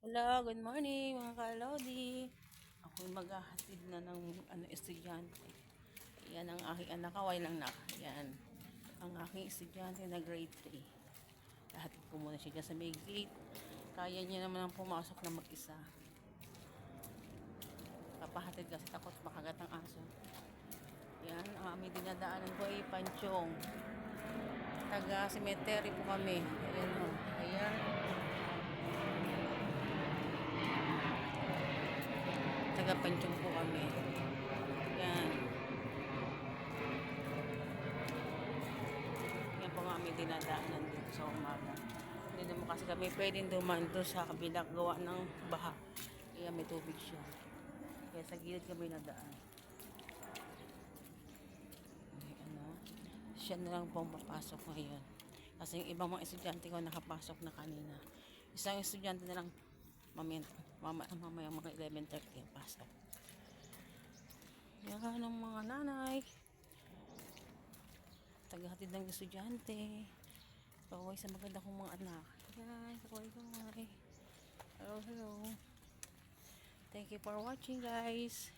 Hello, good morning mga kalodi. Ako'y maghahatid na ng estudyante. Yan ang aking anak, kaway lang na. Yan, ang aking estudyante na grade 3. Hahatid ko muna siya dyan sa may gate. Kaya niya naman ang pumasok na mag-isa. Papahatid kasi takot makagat ang aso. Yan, ang aming dinadaanan ko ay Panchong. Taga cemetery po kami. Ayan o. Ayan. Taga Panchong po kami. Yan. Yan po nga may dinadaanan dito sa umaga. Hindi naman kasi kami pwedeng dumaan doon sa kabilang gawa ng baha. Kaya may tubig siya. Kaya sa gilid kami nadaan. Ay, siya na lang pong papasok ngayon. Kasi yung ibang mga estudyante ko nakapasok na kanina. Isang estudyante na lang mamaya mga 11:30 ang pasok. Yan ang mga nanay. Tagahatid ng estudyante. Kaway sa maganda kong mga anak. Yan, kaway. Hello. Thank you for watching, guys.